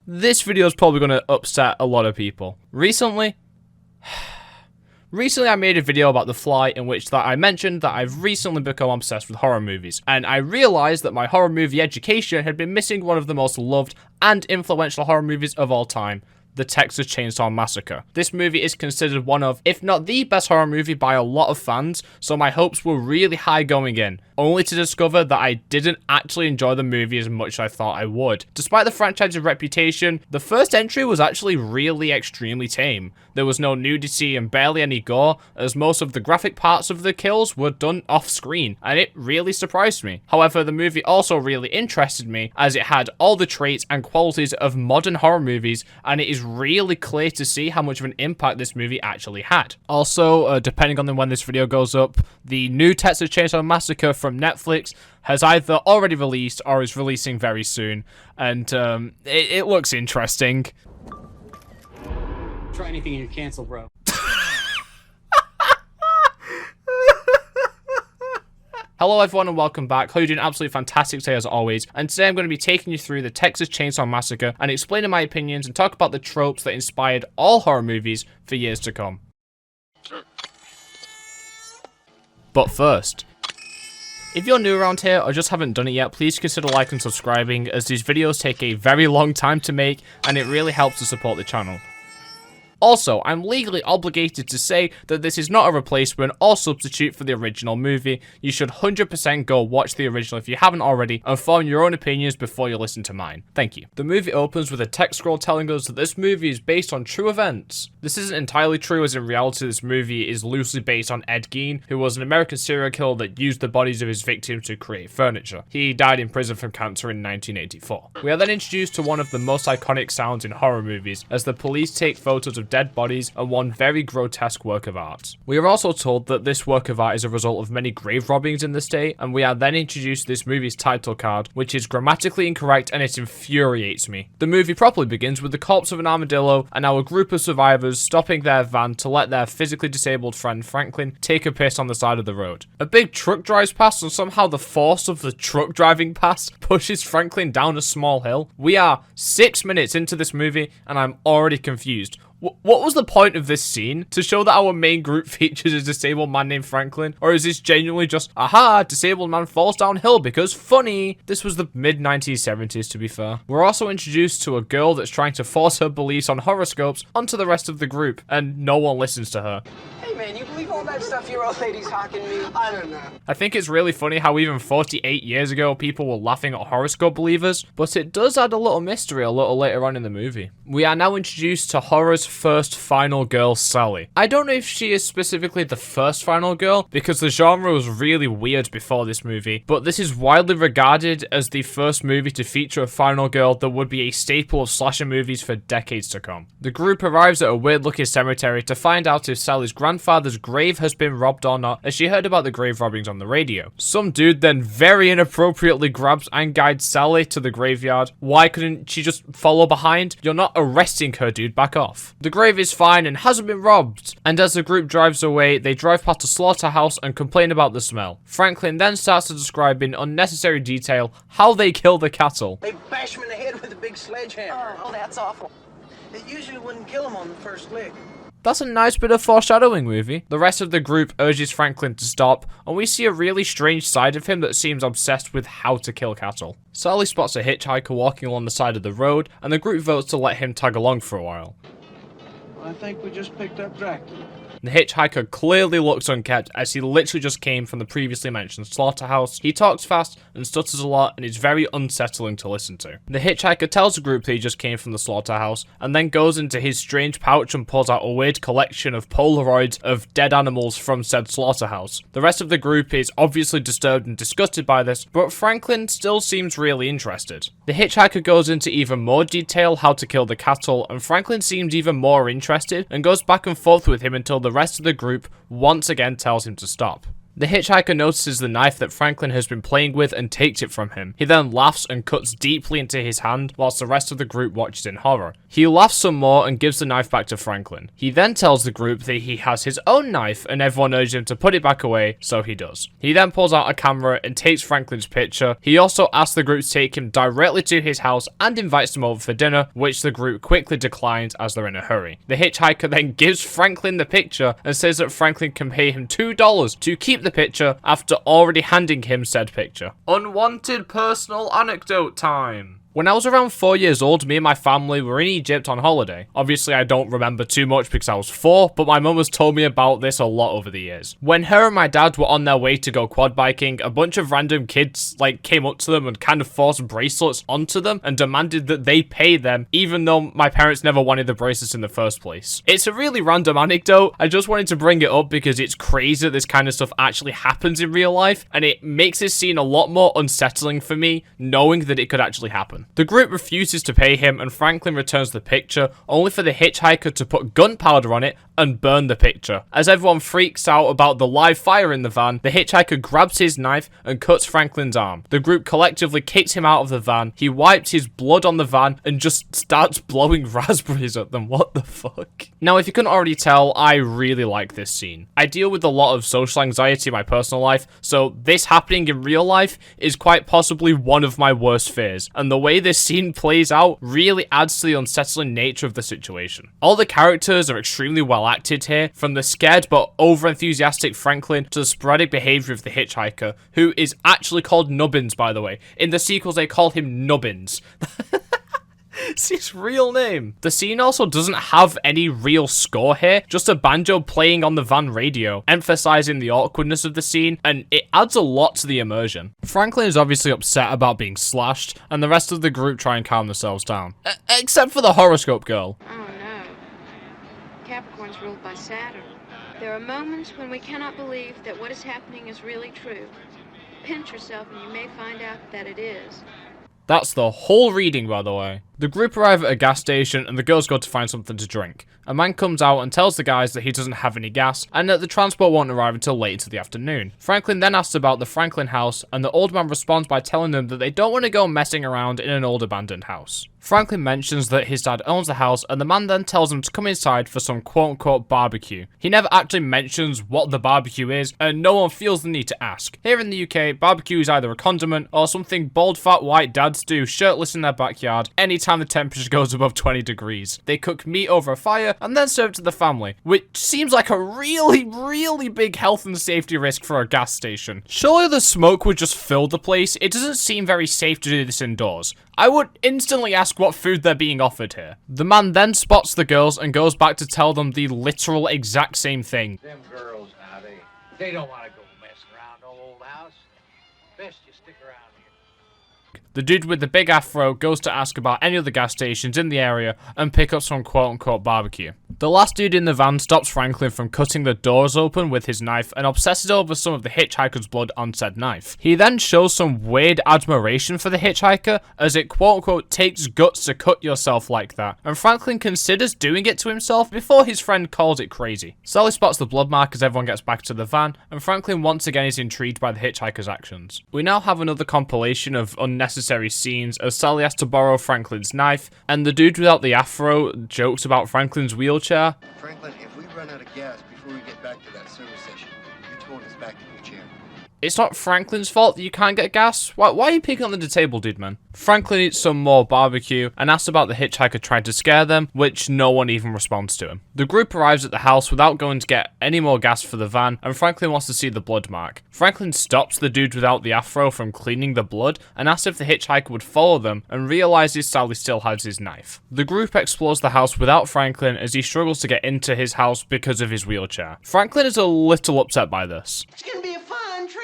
This video is probably going to upset a lot of people. Recently I made a video about The Fly in which I mentioned that I've recently become obsessed with horror movies, and I realized that my horror movie education had been missing one of the most loved and influential horror movies of all time, the Texas Chainsaw Massacre. This movie is considered one of, if not the best horror movie by a lot of fans, so my hopes were really high going in, only to discover that I didn't actually enjoy the movie as much as I thought I would. Despite the franchise's reputation, the first entry was actually really extremely tame. There was no nudity and barely any gore, as most of the graphic parts of the kills were done off screen, and it really surprised me. However, the movie also really interested me, as it had all the traits and qualities of modern horror movies, and it is really clear to see how much of an impact this movie actually had. Also, depending on when this video goes up, the new Texas Chainsaw Massacre from Netflix has either already released or is releasing very soon, and it looks interesting. Try anything and you're canceled, bro. Hello everyone and welcome back. Hope you're doing absolutely fantastic today as always, and today I'm going to be taking you through the Texas Chainsaw Massacre and explaining my opinions and talk about the tropes that inspired all horror movies for years to come. But first, if you're new around here or just haven't done it yet, please consider liking and subscribing, as these videos take a very long time to make and it really helps to support the channel. Also, I'm legally obligated to say that this is not a replacement or substitute for the original movie. You should 100% go watch the original if you haven't already and form your own opinions before you listen to mine. Thank you. The movie opens with a text scroll telling us that this movie is based on true events. This isn't entirely true, as in reality this movie is loosely based on Ed Gein, who was an American serial killer that used the bodies of his victims to create furniture. He died in prison from cancer in 1984. We are then introduced to one of the most iconic sounds in horror movies, as the police take photos of dead bodies and one very grotesque work of art. We are also told that this work of art is a result of many grave robbings in the state, and we are then introduced to this movie's title card, which is grammatically incorrect and it infuriates me. The movie properly begins with the corpse of an armadillo and our group of survivors stopping their van to let their physically disabled friend Franklin take a piss on the side of the road. A big truck drives past and somehow the force of the truck driving past pushes Franklin down a small hill. We are 6 minutes into this movie and I'm already confused. What was the point of this scene? To show that our main group features a disabled man named Franklin? Or is this genuinely just, aha, disabled man falls downhill because funny? This was the mid-1970s, to be fair. We're also introduced to a girl that's trying to force her beliefs on horoscopes onto the rest of the group, and no one listens to her. Hey man, you believe all that stuff your old lady's hawking me? I don't know. I think it's really funny how even 48 years ago people were laughing at horoscope believers, but it does add a little mystery a little later on in the movie. We are now introduced to horror's first final girl, Sally. I don't know if she is specifically the first final girl, because the genre was really weird before this movie, but this is widely regarded as the first movie to feature a final girl that would be a staple of slasher movies for decades to come. The group arrives at a weird-looking cemetery to find out if Sally's grandfather's grave has been robbed or not, as she heard about the grave robbings on the radio. Some dude then very inappropriately grabs and guides Sally to the graveyard. Why couldn't she just follow behind? You're not arresting her, dude, back off. The grave is fine and hasn't been robbed, and as the group drives away, they drive past a slaughterhouse and complain about the smell. Franklin then starts to describe in unnecessary detail how they kill the cattle. They bash him in the head with a big sledgehammer. Oh, that's awful. It usually wouldn't kill him on the first lick. That's a nice bit of foreshadowing, movie. The rest of the group urges Franklin to stop, and we see a really strange side of him that seems obsessed with how to kill cattle. Sally spots a hitchhiker walking along the side of the road, and the group votes to let him tag along for a while. I think we just picked up Dracula. The hitchhiker clearly looks unkempt, as he literally just came from the previously mentioned slaughterhouse. He talks fast and stutters a lot, and is very unsettling to listen to. The hitchhiker tells the group that he just came from the slaughterhouse, and then goes into his strange pouch and pulls out a weird collection of Polaroids of dead animals from said slaughterhouse. The rest of the group is obviously disturbed and disgusted by this, but Franklin still seems really interested. The hitchhiker goes into even more detail how to kill the cattle, and Franklin seems even more interested and goes back and forth with him until the rest of the group once again tells him to stop. The hitchhiker notices the knife that Franklin has been playing with and takes it from him. He then laughs and cuts deeply into his hand whilst the rest of the group watches in horror. He laughs some more and gives the knife back to Franklin. He then tells the group that he has his own knife and everyone urges him to put it back away, so he does. He then pulls out a camera and takes Franklin's picture. He also asks the group to take him directly to his house and invites them over for dinner, which the group quickly declines as they're in a hurry. The hitchhiker then gives Franklin the picture and says that Franklin can pay him $2 to keep the picture after already handing him said picture. Unwanted personal anecdote time. When I was around 4 years old, me and my family were in Egypt on holiday. Obviously, I don't remember too much because I was 4, but my mum has told me about this a lot over the years. When her and my dad were on their way to go quad biking, a bunch of random kids came up to them and kind of forced bracelets onto them and demanded that they pay them, even though my parents never wanted the bracelets in the first place. It's a really random anecdote. I just wanted to bring it up because it's crazy that this kind of stuff actually happens in real life, and it makes this scene a lot more unsettling for me, knowing that it could actually happen. The group refuses to pay him and Franklin returns the picture, only for the hitchhiker to put gunpowder on it and burn the picture. As everyone freaks out about the live fire in the van, the hitchhiker grabs his knife and cuts Franklin's arm. The group collectively kicks him out of the van. He wipes his blood on the van and just starts blowing raspberries at them. What the fuck? Now, if you couldn't already tell, I really like this scene. I deal with a lot of social anxiety in my personal life, so this happening in real life is quite possibly one of my worst fears, and the way this scene plays out really adds to the unsettling nature of the situation. All the characters are extremely well acted here, from the scared but over-enthusiastic Franklin to the sporadic behavior of the hitchhiker, who is actually called Nubbins, by the way. In the sequels, they call him Nubbins. It's his real name. The scene also doesn't have any real score here, just a banjo playing on the van radio, emphasizing the awkwardness of the scene, and it adds a lot to the immersion. Franklin is obviously upset about being slashed, and the rest of the group try and calm themselves down. Except for the horoscope girl. Oh no. Capricorn's ruled by Saturn. There are moments when we cannot believe that what is happening is really true. Pinch yourself and you may find out that it is. That's the whole reading, by the way. The group arrive at a gas station and the girls go to find something to drink. A man comes out and tells the guys that he doesn't have any gas and that the transport won't arrive until late into the afternoon. Franklin then asks about the Franklin house and the old man responds by telling them that they don't want to go messing around in an old abandoned house. Franklin mentions that his dad owns the house and the man then tells him to come inside for some quote-unquote barbecue. He never actually mentions what the barbecue is and no one feels the need to ask. Here in the UK, barbecue is either a condiment or something bald fat white dads do shirtless in their backyard anytime the temperature goes above 20 degrees. They cook meat over a fire and then serve it to the family, which seems like a really big health and safety risk for a gas station. Surely the smoke would just fill the place. It doesn't seem very safe to do this indoors. I would instantly ask what food they're being offered here. The man then spots the girls and goes back to tell them the literal exact same thing. Them girls now, they don't want to go messing around no old house. Best you stick around here. The dude with the big afro goes to ask about any other gas stations in the area and pick up some quote-unquote barbecue. The last dude in the van stops Franklin from cutting the doors open with his knife and obsesses over some of the hitchhiker's blood on said knife. He then shows some weird admiration for the hitchhiker as it quote-unquote takes guts to cut yourself like that, and Franklin considers doing it to himself before his friend calls it crazy. Sally spots the blood mark as everyone gets back to the van, and Franklin once again is intrigued by the hitchhiker's actions. We now have another compilation of unnecessary scenes as Sally has to borrow Franklin's knife, and the dude without the afro jokes about Franklin's wheelchair. Franklin, if we run out of gas before we get back to that service station, you told us back in your chair. It's not Franklin's fault that you can't get gas. Why are you picking on the disabled dude, man? Franklin eats some more barbecue and asks about the hitchhiker trying to scare them, which no one even responds to him. The group arrives at the house without going to get any more gas for the van, and Franklin wants to see the blood mark. Franklin stops the dude without the afro from cleaning the blood and asks if the hitchhiker would follow them, and realizes Sally still has his knife. The group explores the house without Franklin as he struggles to get into his house because of his wheelchair. Franklin is a little upset by this. It's gonna be a fun trip.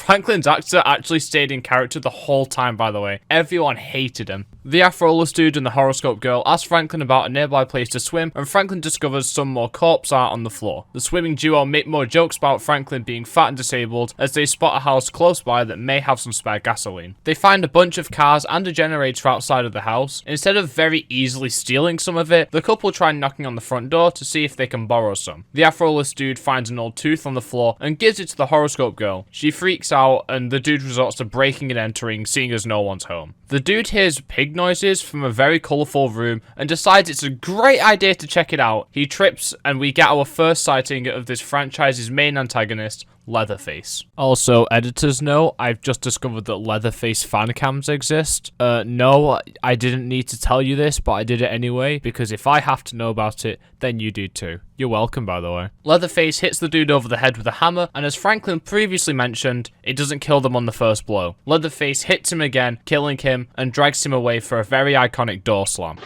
Franklin's actor actually stayed in character the whole time, by the way. Everyone hated him. The Afro-less dude and the horoscope girl ask Franklin about a nearby place to swim, and Franklin discovers some more corpse art on the floor. The swimming duo make more jokes about Franklin being fat and disabled as they spot a house close by that may have some spare gasoline. They find a bunch of cars and a generator outside of the house. Instead of very easily stealing some of it, the couple try knocking on the front door to see if they can borrow some. The Afro-less dude finds an old tooth on the floor and gives it to the horoscope girl. She freaks out and the dude resorts to breaking and entering, seeing as no one's home. The dude hears pig noises from a very colourful room and decides it's a great idea to check it out. He trips and we get our first sighting of this franchise's main antagonist, Leatherface. Also, editor's note, I've just discovered that Leatherface fan cams exist. No, I didn't need to tell you this, but I did it anyway, because if I have to know about it, then you do too. You're welcome, by the way. Leatherface hits the dude over the head with a hammer, and as Franklin previously mentioned, it doesn't kill them on the first blow. Leatherface hits him again, killing him, and drags him away for a very iconic door slam.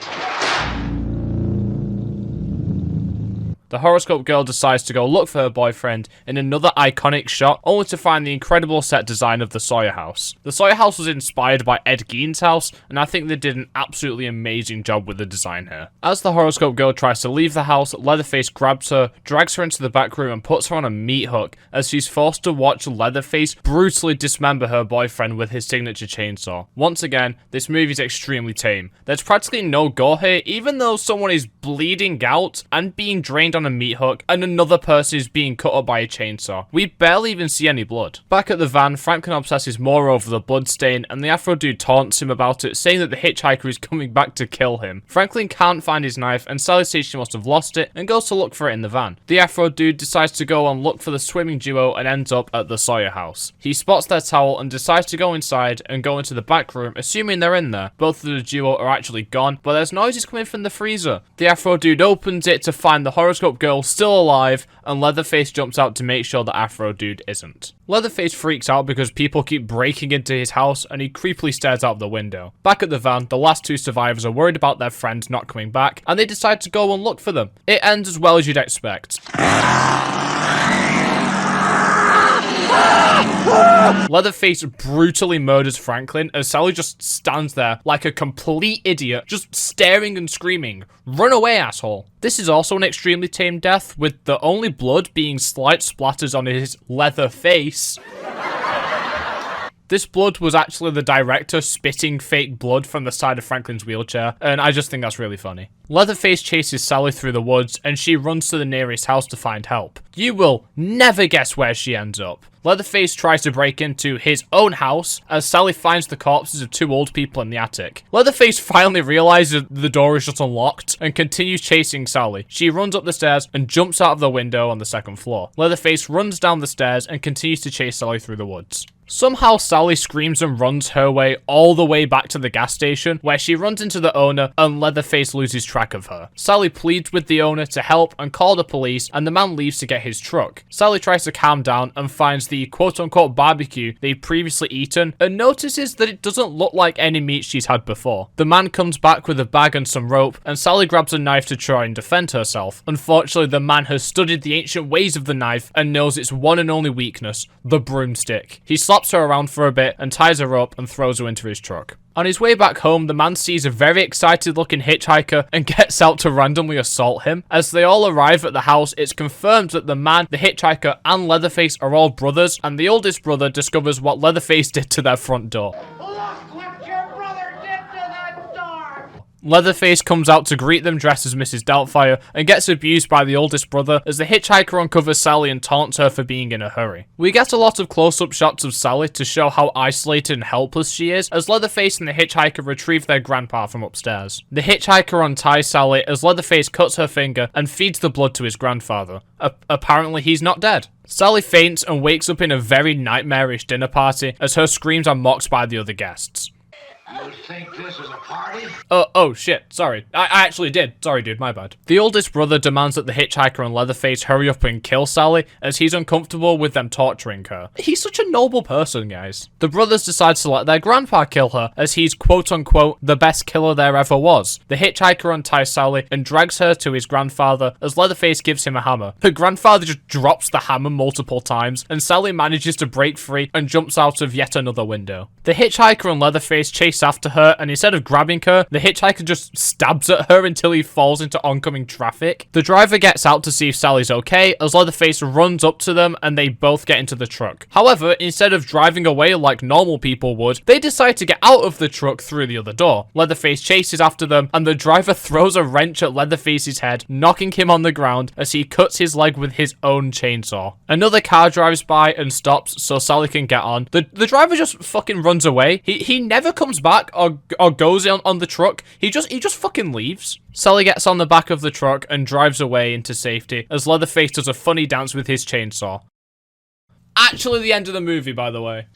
The horoscope girl decides to go look for her boyfriend in another iconic shot, only to find the incredible set design of the Sawyer house. The Sawyer house was inspired by Ed Gein's house, and I think they did an absolutely amazing job with the design here. As the horoscope girl tries to leave the house, Leatherface grabs her, drags her into the back room, and puts her on a meat hook as she's forced to watch Leatherface brutally dismember her boyfriend with his signature chainsaw. Once again, this movie is extremely tame. There's practically no gore here, even though someone is bleeding out and being drained on a meat hook, and another person is being cut up by a chainsaw. We barely even see any blood. Back at the van, Franklin obsesses more over the blood stain, and the Afro dude taunts him about it, saying that the hitchhiker is coming back to kill him. Franklin can't find his knife, and Sally says she must have lost it, and goes to look for it in the van. The Afro dude decides to go and look for the swimming duo and ends up at the Sawyer house. He spots their towel and decides to go inside and go into the back room, assuming they're in there. Both of the duo are actually gone, but there's noises coming from the freezer. The Afro dude opens it to find the horoscope girl still alive, and Leatherface jumps out to make sure the Afro dude isn't. Leatherface freaks out because people keep breaking into his house, and he creepily stares out the window. Back at the van, the last two survivors are worried about their friends not coming back, and they decide to go and look for them. It ends as well as you'd expect. Leatherface brutally murders Franklin as Sally just stands there like a complete idiot, just staring and screaming, "Run away, asshole." This is also an extremely tame death, with the only blood being slight splatters on his leather face. This blood was actually the director spitting fake blood from the side of Franklin's wheelchair, and I just think that's really funny. Leatherface chases Sally through the woods, and she runs to the nearest house to find help. You will never guess where she ends up. Leatherface tries to break into his own house as Sally finds the corpses of two old people in the attic. Leatherface finally realizes the door is just unlocked and continues chasing Sally. She runs up the stairs and jumps out of the window on the second floor. Leatherface runs down the stairs and continues to chase Sally through the woods. Somehow Sally screams and runs her way all the way back to the gas station, where she runs into the owner and Leatherface loses track of her. Sally pleads with the owner to help and call the police, and the man leaves to get his truck. Sally tries to calm down and finds the quote-unquote barbecue they'd previously eaten, and notices that it doesn't look like any meat she's had before. The man comes back with a bag and some rope, and Sally grabs a knife to try and defend herself. Unfortunately, the man has studied the ancient ways of the knife and knows its one and only weakness, the broomstick. He slaps her around for a bit and ties her up and throws her into his truck. On his way back home, the man sees a very excited looking hitchhiker and gets out to randomly assault him. As they all arrive at the house, it's confirmed that the man, the hitchhiker, and Leatherface are all brothers, and the oldest brother discovers what Leatherface did to their front door. Look what your brother did to that door! Leatherface comes out to greet them dressed as Mrs. Doubtfire and gets abused by the oldest brother as the hitchhiker uncovers Sally and taunts her for being in a hurry. We get a lot of close-up shots of Sally to show how isolated and helpless she is as Leatherface and the hitchhiker retrieve their grandpa from upstairs. The hitchhiker unties Sally as Leatherface cuts her finger and feeds the blood to his grandfather. Apparently he's not dead. Sally faints and wakes up in a very nightmarish dinner party as her screams are mocked by the other guests. You think this is a party? Oh shit, sorry. I actually did. Sorry dude, my bad. The oldest brother demands that the hitchhiker and Leatherface hurry up and kill Sally, as he's uncomfortable with them torturing her. He's such a noble person, guys. The brothers decide to let their grandpa kill her, as he's quote-unquote the best killer there ever was. The hitchhiker unties Sally and drags her to his grandfather, as Leatherface gives him a hammer. Her grandfather just drops the hammer multiple times, and Sally manages to break free and jumps out of yet another window. The hitchhiker and Leatherface chase after her, and instead of grabbing her, the hitchhiker just stabs at her until he falls into oncoming traffic. The driver gets out to see if Sally's okay, as Leatherface runs up to them and they both get into the truck. However, instead of driving away like normal people would, they decide to get out of the truck through the other door. Leatherface chases after them, and the driver throws a wrench at Leatherface's head, knocking him on the ground as he cuts his leg with his own chainsaw. Another car drives by and stops so Sally can get on. The driver just fucking runs away. He never comes back or goes on the truck. He just fucking leaves. Sally gets on the back of the truck and drives away into safety as Leatherface does a funny dance with his chainsaw. Actually the end of the movie, by the way.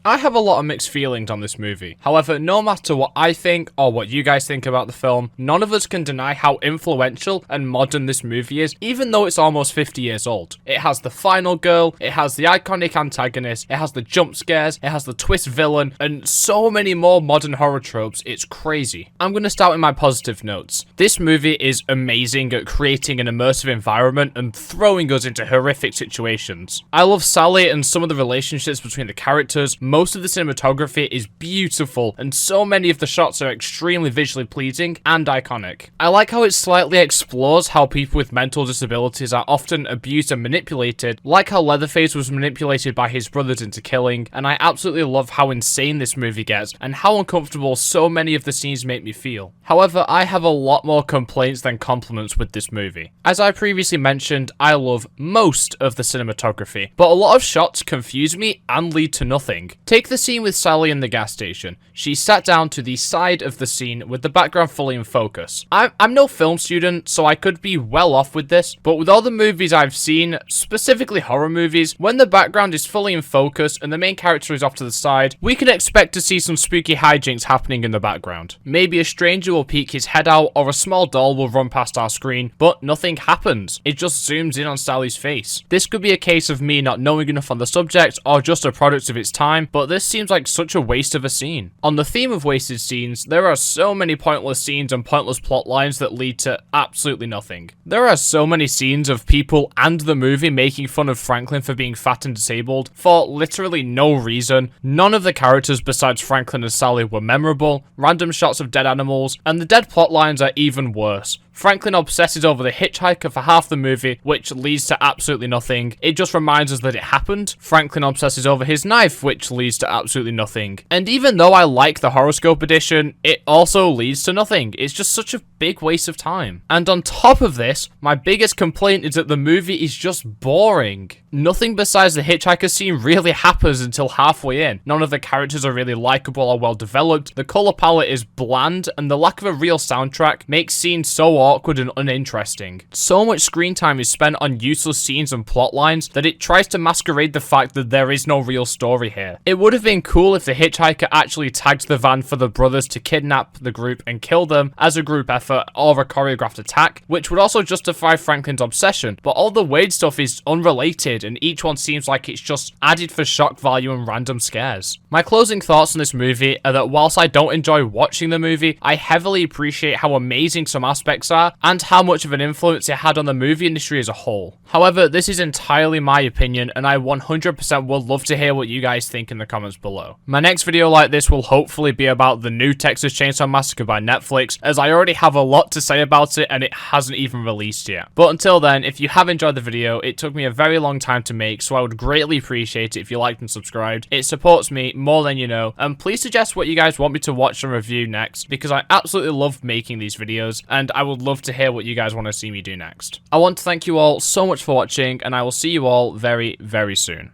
I have a lot of mixed feelings on this movie. However, no matter what I think or what you guys think about the film, none of us can deny how influential and modern this movie is, even though it's almost 50 years old. It has the final girl, it has the iconic antagonist, it has the jump scares, it has the twist villain, and so many more modern horror tropes, it's crazy. I'm going to start with my positive notes. This movie is amazing at creating an immersive environment and throwing us into horrific situations. I love Sally and some of the relationships between the characters. Most of the cinematography is beautiful, and so many of the shots are extremely visually pleasing and iconic. I like how it slightly explores how people with mental disabilities are often abused and manipulated, like how Leatherface was manipulated by his brothers into killing, and I absolutely love how insane this movie gets, and how uncomfortable so many of the scenes make me feel. However, I have a lot more complaints than compliments with this movie. As I previously mentioned, I love most of the cinematography, but a lot of shots confuse me and lead to nothing. Take the scene with Sally in the gas station. She's sat down to the side of the scene with the background fully in focus. I'm no film student, so I could be well off with this, but with all the movies I've seen, specifically horror movies, when the background is fully in focus and the main character is off to the side, we can expect to see some spooky hijinks happening in the background. Maybe a stranger will peek his head out or a small doll will run past our screen, but nothing happens. It just zooms in on Sally's face. This could be a case of me not knowing enough on the subject or just a product of its time, but this seems like such a waste of a scene. On the theme of wasted scenes, there are so many pointless scenes and pointless plot lines that lead to absolutely nothing. There are so many scenes of people and the movie making fun of Franklin for being fat and disabled for literally no reason. None of the characters besides Franklin and Sally were memorable, random shots of dead animals, and the dead plot lines are even worse. Franklin obsesses over the hitchhiker for half the movie, which leads to absolutely nothing. It just reminds us that it happened. Franklin obsesses over his knife, which leads to absolutely nothing. And even though I like the horoscope edition, it also leads to nothing. It's just such a big waste of time. And on top of this, my biggest complaint is that the movie is just boring. Nothing besides the hitchhiker scene really happens until halfway in. None of the characters are really likable or well developed. The color palette is bland, and the lack of a real soundtrack makes scenes so awkward and uninteresting. So much screen time is spent on useless scenes and plot lines that it tries to masquerade the fact that there is no real story here. It would have been cool if the hitchhiker actually tagged the van for the brothers to kidnap the group and kill them as a group effort or a choreographed attack, which would also justify Franklin's obsession, but all the weird stuff is unrelated and each one seems like it's just added for shock value and random scares. My closing thoughts on this movie are that whilst I don't enjoy watching the movie, I heavily appreciate how amazing some aspects are and how much of an influence it had on the movie industry as a whole. However, this is entirely my opinion and I 100% would love to hear what you guys think in the comments below. My next video like this will hopefully be about the new Texas Chainsaw Massacre by Netflix, as I already have a lot to say about it and it hasn't even released yet. But until then, if you have enjoyed the video, it took me a very long time to make, so I would greatly appreciate it if you liked and subscribed. It supports me more than you know, and please suggest what you guys want me to watch and review next, because I absolutely love making these videos and I would love to hear what you guys want to see me do next. I want to thank you all so much for watching, and I will see you all very, very soon.